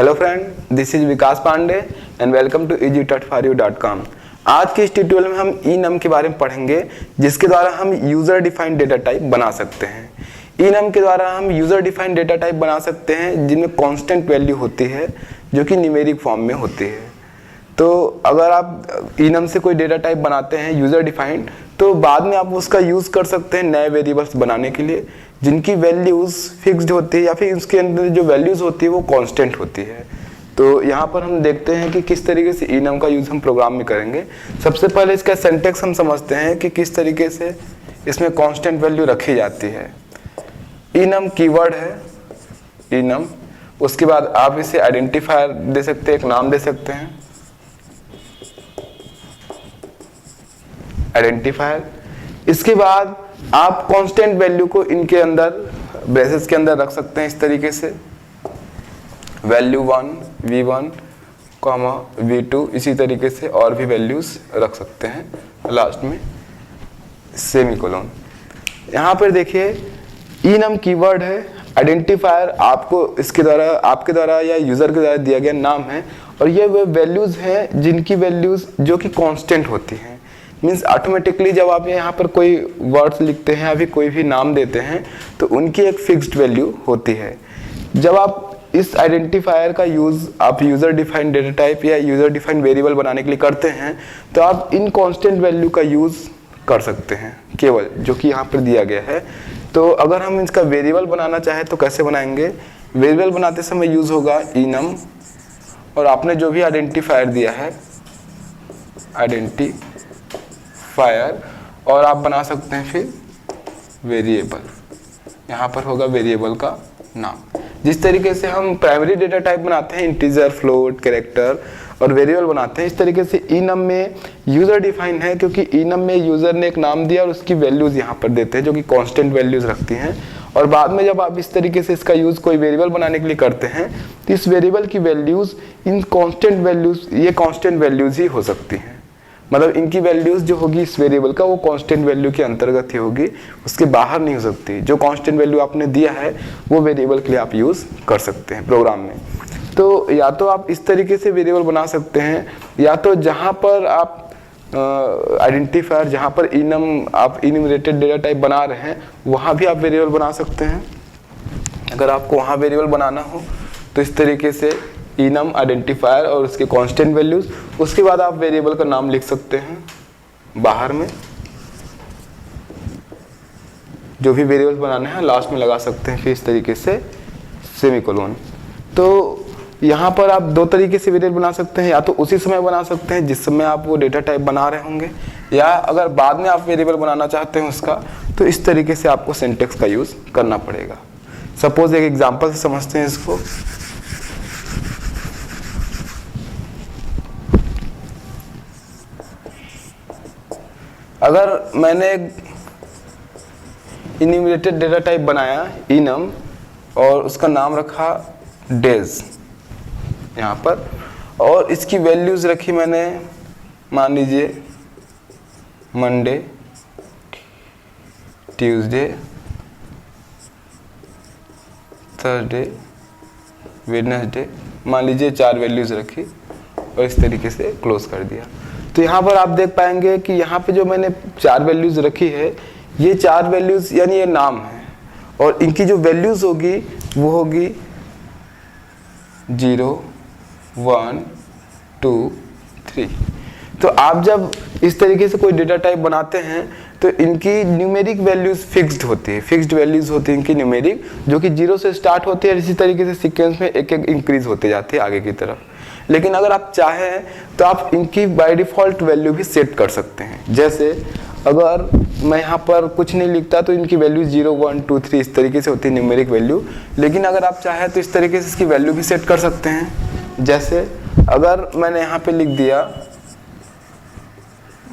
Hello friend, this is Vikas Pandey and welcome to easy.for-you.com। आज के इस ट्यूटोरियल में हम enum के बारे में पढ़ेंगे, जिसके द्वारा हम यूजर डिफाइंड डेटा टाइप बना सकते हैं। enum के द्वारा हम यूजर डिफाइंड डेटा टाइप बना सकते हैं जिनमें कांस्टेंट वैल्यू होती है जो कि न्यूमेरिक फॉर्म में होती है। तो अगर आप enum से कोई डेटा टाइप बनाते हैं यूजर डिफाइंड, तो बाद में आप उसका यूज कर सकते हैं नए वेरिएबल्स बनाने के लिए जिनकी वैल्यूज फिक्स्ड होती है या फिर उसके अंदर जो वैल्यूज होती है वो कांस्टेंट होती है। तो यहाँ पर हम देखते हैं कि किस तरीके से enum का यूज हम प्रोग्राम में करेंगे। सबसे पहले इसका सिंटैक्स हम समझते हैं कि किस तरीके से इसमें कांस्टेंट वैल्यू रखी जाती है। enum कीवर्ड है, enum। उसके बाद आप इसे आइडेंटिफायर दे सकते हैं, एक नाम दे सकते हैं आइडेंटिफायर। इसके बाद आप कांस्टेंट वैल्यू को इनके अंदर ब्रेसेस के अंदर रख सकते हैं इस तरीके से, वैल्यू 1 v1 v2, इसी तरीके से और भी वैल्यूज रख सकते हैं। लास्ट में सेमीकोलन। यहाँ पर देखिए enum कीवर्ड है, आइडेंटिफायर आपको इसके द्वारा आपके द्वारा या यूजर के द्वारा दिया गया नाम है, और ये वे वैल्यूज हैं जिनकी वैल्यूज जो कि कांस्टेंट होती हैं। मीन्स ऑटोमेटिकली जब आप यहाँ पर कोई वर्ड्स लिखते हैं या फिर कोई भी नाम देते हैं तो उनकी एक फिक्स्ड वैल्यू होती है। जब आप इस आइडेंटिफायर का यूज़ आप यूज़र डिफाइंड डेटा टाइप या यूज़र डिफाइंड वेरिएबल बनाने के लिए करते हैं तो आप इन कांस्टेंट वैल्यू का यूज़ कर सकते हैं केवल, जो कि यहाँ पर दिया गया है। तो अगर हम इसका वेरिएबल बनाना चाहें तो कैसे बनाएंगे? वेरिएबल बनाते समय यूज़ होगा enum, और आपने जो भी आइडेंटिफायर दिया है आइडेंटिफायर, और आप बना सकते हैं फिर वेरिएबल। यहाँ पर होगा वेरिएबल का नाम। जिस तरीके से हम प्राइमरी डेटा टाइप बनाते हैं इंटीजर, फ्लोट, कैरेक्टर, और वेरिएबल बनाते हैं, इस तरीके से enum में यूजर डिफाइन है, क्योंकि enum में यूजर ने एक नाम दिया और उसकी वैल्यूज यहाँ पर देते हैं जो कि कांस्टेंट वैल्यूज रखती हैं। और बाद में जब आप इस तरीके से इसका यूज कोई वेरिएबल बनाने के लिए करते हैं तो इस वेरिएबल की वैल्यूज इन कांस्टेंट वैल्यूज, ये कांस्टेंट वैल्यूज ही हो सकती हैं। मतलब इनकी वैल्यूज जो होगी इस वेरिएबल का वो कांस्टेंट वैल्यू के अंतर्गत ही होगी, उसके बाहर नहीं हो सकती। जो कांस्टेंट वैल्यू आपने दिया है वो वेरिएबल के लिए आप यूज कर सकते हैं प्रोग्राम में। तो या तो आप इस तरीके से वेरिएबल बना सकते हैं, या तो जहाँ पर आप आइडेंटिफायर, जहाँ पर enum आप इन्यूमरेटेड डेटा टाइप बना रहे हैं वहाँ भी आप वेरिएबल बना सकते हैं। अगर आपको वहाँ वेरिएबल बनाना हो तो इस तरीके से enum आइडेंटिफायर और उसके कांस्टेंट वैल्यूज, उसके बाद आप वेरिएबल का नाम लिख सकते हैं बाहर में। जो भी वेरिएबल बनाना है लास्ट में लगा सकते हैं फिर इस तरीके से सेमीकोलन। तो यहाँ पर आप दो तरीके से वेरिएबल बना सकते हैं, या तो उसी समय बना सकते हैं जिस समय आप वो डेटा टाइप बना रहे होंगे, या अगर बाद में आप वेरिएबल बनाना चाहते हैं उसका, तो इस तरीके से आपको सिंटैक्स का यूज करना पड़ेगा। सपोज एक एग्जांपल से समझते हैं इसको। अगर मैंने इन्यूमरेटेड डेटा टाइप बनाया enum और उसका नाम रखा डेज यहाँ पर, और इसकी वैल्यूज रखी मैंने, मान लीजिए मंडे, ट्यूसडे, थर्सडे, वेडनेसडे, मान लीजिए 4 वैल्यूज रखी और इस तरीके से क्लोज कर दिया। तो यहाँ पर आप देख पाएंगे कि यहाँ पे जो मैंने 4 वैल्यूज रखी है, ये 4 वैल्यूज यानी ये नाम है, और इनकी जो वैल्यूज होगी वो होगी 0, 1, 2, 3। तो आप जब इस तरीके से कोई डेटा टाइप बनाते हैं तो इनकी न्यूमेरिक वैल्यूज फिक्स्ड होती है, फिक्स्ड वैल्यूज होती है इनकी न्यूमेरिक, जो कि 0 से स्टार्ट होती है और इसी तरीके से सीक्वेंस में एक एक इंक्रीज होते जाती है आगे की तरफ। लेकिन अगर आप चाहें तो आप इनकी बाय डिफॉल्ट वैल्यू भी सेट कर सकते हैं। जैसे अगर मैं यहाँ पर कुछ नहीं लिखता तो इनकी वैल्यू 0, 1, 2, 3 इस तरीके से होती है न्यूमेरिक वैल्यू। लेकिन अगर आप चाहें तो इस तरीके से इसकी वैल्यू भी सेट कर सकते हैं। जैसे अगर मैंने यहाँ पे लिख दिया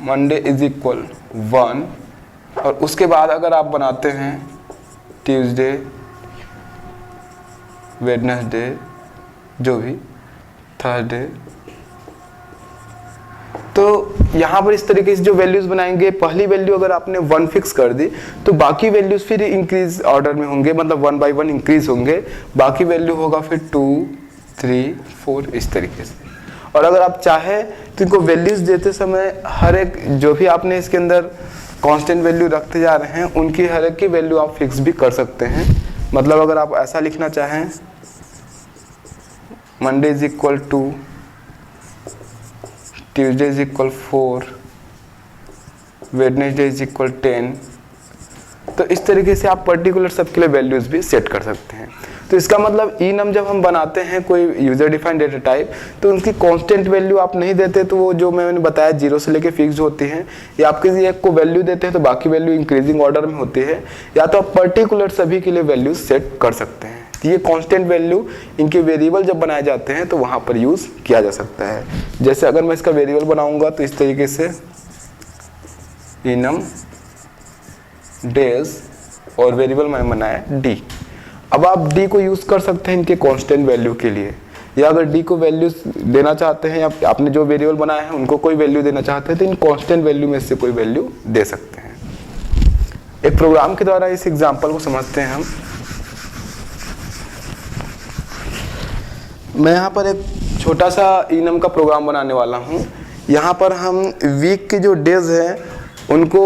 मंडे इज इक्वल 1, और उसके बाद अगर आप बनाते हैं ट्यूसडे, वेडनेसडे, जो भी थर्सडे, तो यहाँ पर इस तरीके से जो वैल्यूज बनाएंगे, पहली वैल्यू अगर आपने 1 फिक्स कर दी तो बाकी वैल्यूज फिर इंक्रीज ऑर्डर में होंगे, मतलब 1 by 1 इंक्रीज होंगे। बाकी वैल्यू होगा फिर 2, 3, 4 इस तरीके से। और अगर आप चाहें तो इनको वैल्यूज देते समय हर एक जो भी आपने इसके अंदर कांस्टेंट वैल्यू रखते जा रहे हैं उनकी हर एक की वैल्यू आप फिक्स भी कर सकते हैं। मतलब अगर आप ऐसा लिखना चाहें Monday is equal to Tuesday is equal 4, Wednesday is equal 10, तो इस तरीके से आप पर्टिकुलर सबके लिए वैल्यूज भी सेट कर सकते हैं। तो इसका मतलब enum जब हम बनाते हैं कोई यूजर डिफाइंड डेटा टाइप तो उनकी कांस्टेंट वैल्यू आप नहीं देते, तो वो जो मैंने बताया 0 से लेके फिक्स होती हैं, या आप किसी एक को वैल्यू देते हैं तो बाकी वैल्यू इंक्रीजिंग ऑर्डर में होती है, या तो आप पर्टिकुलर सभी के लिए वैल्यूज सेट कर सकते हैं। ये कांस्टेंट वैल्यू इनके वेरिएबल जब बनाए जाते हैं तो वहाँ पर यूज़ किया जा सकता है। जैसे अगर मैं इसका वेरिएबल बनाऊँगा तो इस तरीके से enum days और वेरिएबल मैंने बनाया d। अब आप d को यूज़ कर सकते हैं इनके कांस्टेंट वैल्यू के लिए, या अगर d को वैल्यू देना चाहते हैं या आपने जो वेरिएबल बनाया है उनको कोई वैल्यू देना चाहते हैं तो इन कांस्टेंट वैल्यू में से कोई वैल्यू दे सकते हैं। एक प्रोग्राम के द्वारा इस एग्जांपल को समझते हैं हम। मैं यहाँ पर एक छोटा सा enum का प्रोग्राम बनाने वाला हूँ। यहाँ पर हम वीक के जो डेज हैं उनको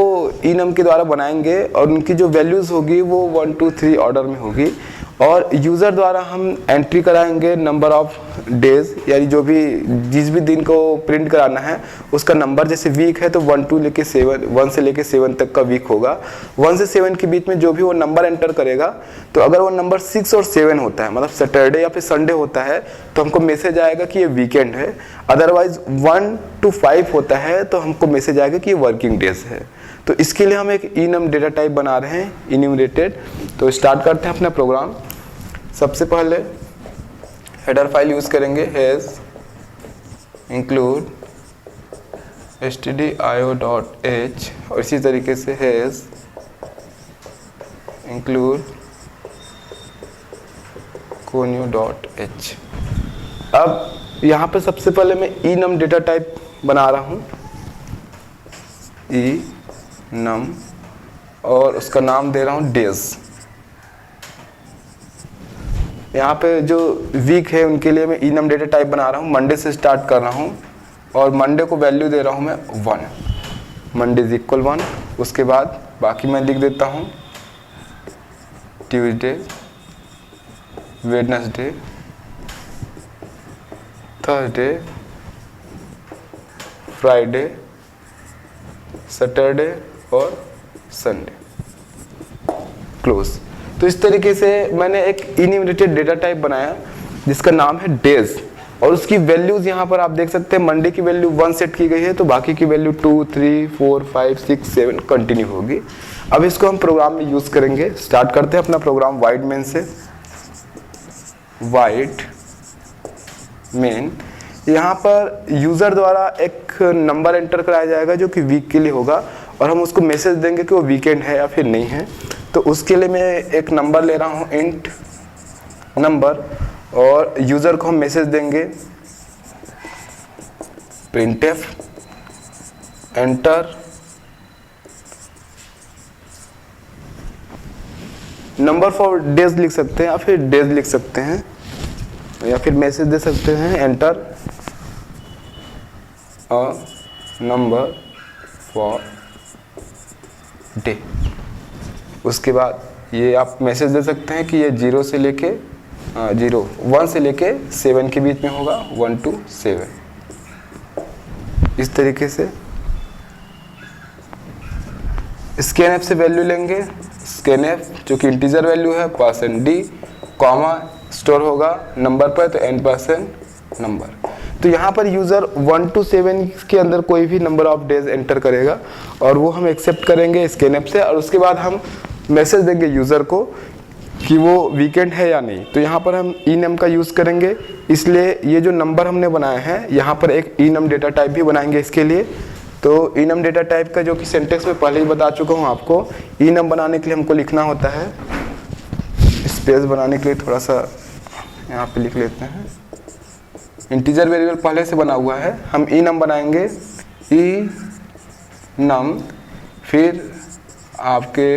enum के द्वारा बनाएंगे और उनकी जो वैल्यूज़ होगी वो 1, 2, 3 ऑर्डर में होगी, और यूज़र द्वारा हम एंट्री कराएंगे नंबर ऑफ डेज, यानी जो भी जिस भी दिन को प्रिंट कराना है उसका नंबर। जैसे वीक है तो 1 से लेके 7 तक का वीक होगा। 1 से 7 के बीच में जो भी वो नंबर एंटर करेगा, तो अगर वो नंबर 6 और 7 होता है, मतलब सैटरडे या फिर संडे होता है, तो हमको मैसेज आएगा कि ये वीकेंड है। अदरवाइज 1 to 5 होता है तो हमको मैसेज आएगा कि ये वर्किंग डेज है। तो इसके लिए हम एक enum डेटा टाइप बना रहे हैं, enumerated। तो स्टार्ट करते हैं अपना प्रोग्राम। सबसे पहले हेडर फाइल यूज़ करेंगे हैज़ इंक्लूड stdio.h, और इसी तरीके से हैज़ इंक्लूड conio.h। अब यहाँ पे सबसे पहले मैं enum डेटा टाइप बना रहा हूँ, enum, और उसका नाम दे रहा हूँ डेज। यहाँ पे जो वीक है उनके लिए मैं enum डेटा टाइप बना रहा हूँ, मंडे से स्टार्ट कर रहा हूँ, और मंडे को वैल्यू दे रहा हूँ मैं 1, मंडे इज इक्वल 1। उसके बाद बाकी मैं लिख देता हूँ Tuesday, Wednesday, Thursday, Friday, Saturday और संडे, क्लोज। तो इस तरीके से मैंने एक enumerated डेटा टाइप बनाया जिसका नाम है डेज, और उसकी वैल्यूज यहाँ पर आप देख सकते हैं। मंडे की वैल्यू 1 सेट की गई है, तो बाकी की वैल्यू 2, 3, 4, 5, 6, 7 कंटिन्यू होगी। अब इसको हम प्रोग्राम में यूज़ करेंगे। स्टार्ट करते हैं अपना प्रोग्राम वाइड मेन से। वाइड मेन, यहाँ पर यूज़र द्वारा एक नंबर एंटर कराया जाएगा जो कि वीक के लिए होगा, और हम उसको मैसेज देंगे कि वो वीकेंड है या फिर नहीं है। तो उसके लिए मैं एक नंबर ले रहा हूँ, इंट नंबर, और यूज़र को हम मैसेज देंगे printf enter number for days लिख सकते हैं, या फिर डेज लिख सकते हैं, या फिर मैसेज दे सकते हैं enter a number for day. उसके बाद ये आप मैसेज दे सकते हैं कि ये 1 से लेके 7 के बीच में होगा, 1 to 7 इस तरीके से। स्कैनएफ से वैल्यू लेंगे, स्कैनएफ जो कि इंटीजर वैल्यू है, %d, कॉमा स्टोर होगा नंबर पर, तो n% नंबर। तो यहाँ पर यूज़र 1 to 7 के अंदर कोई भी नंबर ऑफ डेज एंटर करेगा, और वो हम एक्सेप्ट करेंगे स्कैनएफ से, और उसके बाद हम मैसेज देंगे यूज़र को कि वो वीकेंड है या नहीं। तो यहाँ पर हम enum का यूज़ करेंगे, इसलिए ये जो नंबर हमने बनाए हैं यहाँ पर एक enum डेटा टाइप भी बनाएंगे इसके लिए। तो enum डेटा टाइप का जो कि सिंटेक्स में पहले ही बता चुका हूँ आपको, enum बनाने के लिए हमको लिखना होता है, स्पेस बनाने के लिए थोड़ा सा यहाँ पे लिख लेते हैं। इंटीजर वेरिएबल पहले से बना हुआ है, हम enum बनाएंगे, enum, फिर आपके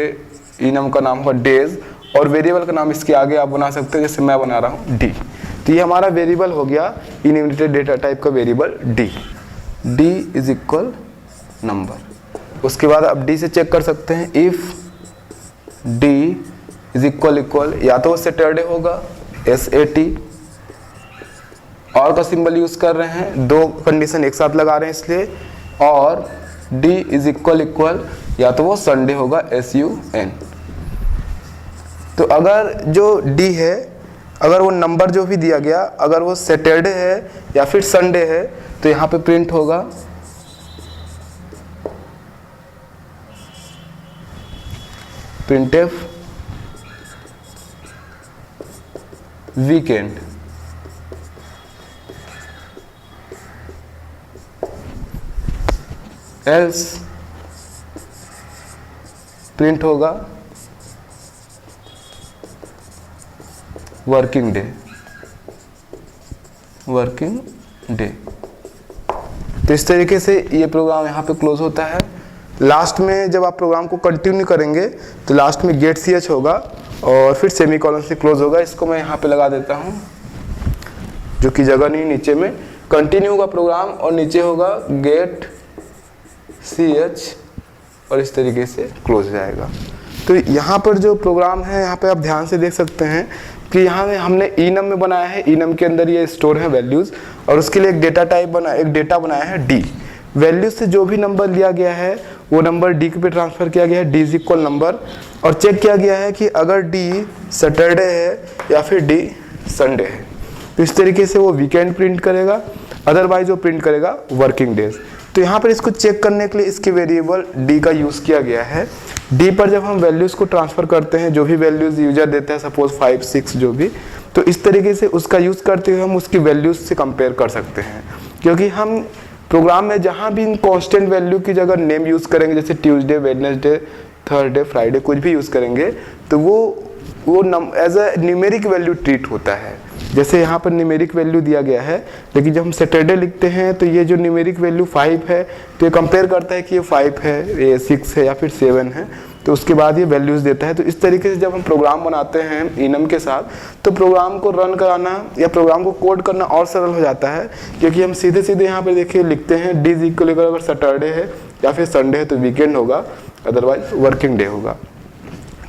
enum का नाम होगा डेज, और वेरिएबल का नाम इसके आगे आप बना सकते हैं, जैसे मैं बना रहा हूँ d। तो ये हमारा वेरिएबल हो गया इनइमिटेड डेटा टाइप का variable D. D is equal number. उसके बाद अब डी से चेक कर सकते हैं, इफ डी इज इक्वल या तो सैटरडे होगा SAT, और का सिंबल यूज कर रहे हैं, दो कंडीशन एक साथ लगा रहे हैं इसलिए, और D इज इक्वल या तो वो संडे होगा SUN। तो अगर जो D है, अगर वो नंबर जो भी दिया गया अगर वो सैटरडे है या फिर संडे है तो यहाँ पे प्रिंट होगा printf वीकेंड। एल्स प्रिंट होगा वर्किंग डे। तो इस तरीके से ये प्रोग्राम यहाँ पे क्लोज होता है। लास्ट में जब आप प्रोग्राम को कंटिन्यू करेंगे तो लास्ट में गेट ch होगा और फिर सेमीकोलन से क्लोज होगा। इसको मैं यहाँ पे लगा देता हूँ, जो कि जगह नहीं, नीचे में कंटिन्यू होगा प्रोग्राम और नीचे होगा गेट ch और इस तरीके से क्लोज हो जाएगा। तो यहाँ पर जो प्रोग्राम है यहाँ पे आप ध्यान से देख सकते हैं कि यहाँ में हमने enum में बनाया है, enum के अंदर ये स्टोर है वैल्यूज़, और उसके लिए एक डेटा बनाया है d। वैल्यूज से जो भी नंबर लिया गया है वो नंबर d पे ट्रांसफ़र किया गया है, d इज इक्वल नंबर, और चेक किया गया है कि अगर d सैटरडे है या फिर d संडे है तो इस तरीके से वो वीकेंड प्रिंट करेगा, अदरवाइज वो प्रिंट करेगा वर्किंग डेज। तो यहाँ पर इसको चेक करने के लिए इसके वेरिएबल d का यूज़ किया गया है। d पर जब हम वैल्यूज़ को ट्रांसफ़र करते हैं, जो भी वैल्यूज़ यूजर देता है, सपोज 5 6 जो भी, तो इस तरीके से उसका यूज़ करते हुए हम उसकी वैल्यूज़ से कंपेयर कर सकते हैं। क्योंकि हम प्रोग्राम में जहाँ भी इन कॉन्स्टेंट वैल्यू की जगह नेम यूज़ करेंगे, जैसे ट्यूसडे, वेडनेसडे, थर्सडे, फ्राइडे, कुछ भी यूज़ करेंगे तो वो as a numeric value treat होता है। जैसे यहाँ पर न्यूमेरिक वैल्यू दिया गया है, लेकिन जब हम सैटरडे लिखते हैं तो ये जो न्यूमेरिक वैल्यू 5 है तो ये कंपेयर करता है कि ये 5 है, ये 6 है या फिर 7 है, तो उसके बाद ये वैल्यूज़ देता है। तो इस तरीके से जब हम प्रोग्राम बनाते हैं enum के साथ तो प्रोग्राम को रन कराना या प्रोग्राम को कोड करना और सरल हो जाता है, क्योंकि हम सीधे सीधे यहाँ पर देखिए लिखते हैं d इज इक्वल, अगर सैटरडे है या फिर संडे है तो वीकेंड होगा, अदरवाइज वर्किंग डे होगा।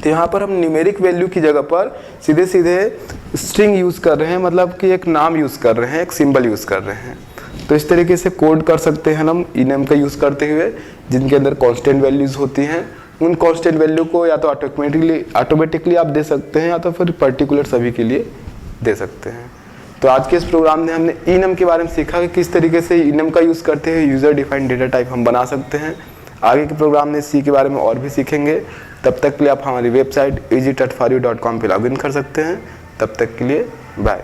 तो यहाँ पर हम न्यूमेरिक वैल्यू की जगह पर सीधे सीधे स्ट्रिंग यूज़ कर रहे हैं, मतलब कि एक नाम यूज़ कर रहे हैं, एक सिंबल यूज़ कर रहे हैं। तो इस तरीके से कोड कर सकते हैं हम enum का यूज़ करते हुए, जिनके अंदर कांस्टेंट वैल्यूज़ होती हैं। उन कांस्टेंट वैल्यू को या तो ऑटोमेटिकली आप दे सकते हैं या तो फिर पर्टिकुलर सभी के लिए दे सकते हैं। तो आज के इस प्रोग्राम में हमने enum के बारे में सीखा कि किस तरीके से enum का यूज़ करते हुए यूज़र डिफाइंड डेटा टाइप हम बना सकते हैं। आगे के प्रोग्राम में सी के बारे में और भी सीखेंगे। तब तक के लिए आप हमारी वेबसाइट easy.for you.com पे लॉगिन कर सकते हैं। तब तक के लिए बाय।